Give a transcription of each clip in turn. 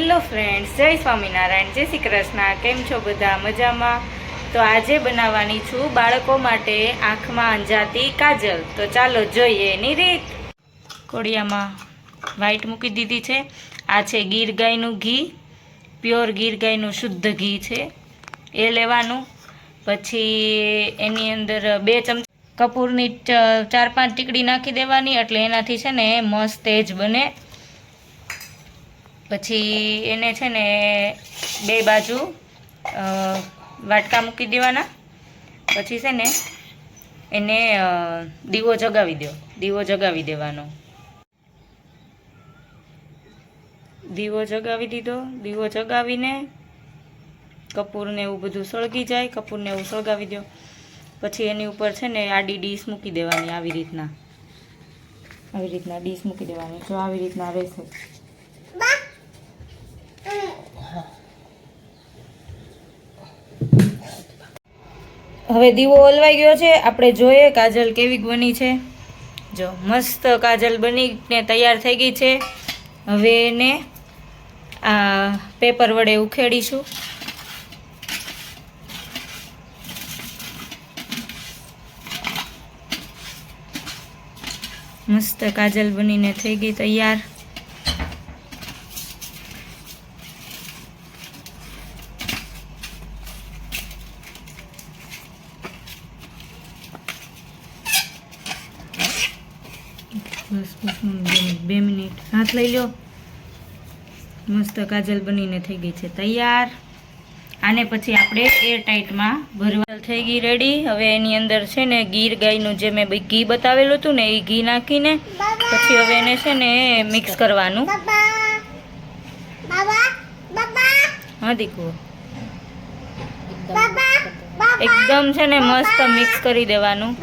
Hello friends, જય સ્વામિનારાયણ, જય શ્રી કૃષ્ણ। કેમ છો બધા? મજામાં? તો આજે બનાવવાની છું બાળકો માટે આંખમાં અંજાતી કાજલ। તો ચાલો જોઈએ એની રીત। કોળિયામાં વ્હાઈટ મૂકી દીધી છે। આ છે ગીર ગાયનું ઘી, પ્યોર ગીર ગાયનું શુદ્ધ ઘી છે, એ લેવાનું। પછી એની અંદર 2 ચમચા કપૂરની 4-5 ટીકડી નાખી દેવાની, એટલે એનાથી છે ને મસ્ત તેજ બને। પછી એને છે ને 2 બાજુ વાટકા મૂકી દેવાના। પછી છે ને એને દીવો જગાવી દો, દીવો જગાવી દેવાનો। દીવો જગાવી દીધો। દીવો જગાવીને કપૂરને એવું બધું સળગી જાય, કપૂરને એવું સળગાવી દો। પછી એની ઉપર છે ને આડી ડીશ મૂકી દેવાની, આવી રીતના ડીશ મૂકી દેવાની। જો આવી રીતના રહેશે। હવે દીવો ઓલવાઈ ગયો છે, આપણે જોઈએ કાજલ કેવી બની છે। જો મસ્ત કાજલ બનીને તૈયાર થઈ ગઈ છે। હવે એને આ પેપર વડે ઉખેડીશું। મસ્ત કાજલ બનીને થઈ ગઈ તૈયાર। બસ 2 મિનિટ હાથ લઈ લો। મસ્ત કાજલ બનીને થઈ ગઈ છે તૈયાર। આને પછી આપણે એર ટાઈટમાં ભરવા થઈ ગઈ રેડી। હવે એની અંદર છે ને ગીર ગાયનું જે મેં ઘી બતાવેલું હતું ને, એ ઘી નાખીને પછી હવે એને છે ને મિક્સ કરવાનું। હા દીકુ, એકદમ છે ને મસ્ત મિક્સ કરી દેવાનું।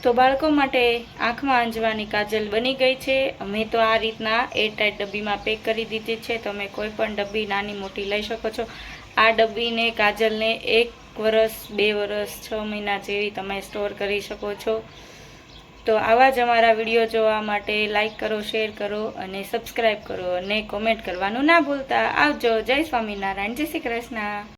તો બાળકો માટે આંખમાં અંજવાની કાજલ બની ગઈ છે। અમે તો આ રીતના એરટાઈટ ડબ્બીમાં પેક કરી દીધી છે। તમે કોઈ પણ ડબ્બી નાની મોટી લઈ શકો છો। આ ડબ્બીને કાજલને 1 વર્ષ 2 વર્ષ 6 મહિના જેવી તમે સ્ટોર કરી શકો છો। તો આવા જ અમારા વિડીયો જોવા માટે લાઈક કરો, શેર કરો અને સબસ્ક્રાઈબ કરો અને કોમેન્ટ કરવાનું ના ભૂલતા। આવજો। જય સ્વામિનારાયણ, જય શ્રી કૃષ્ણ।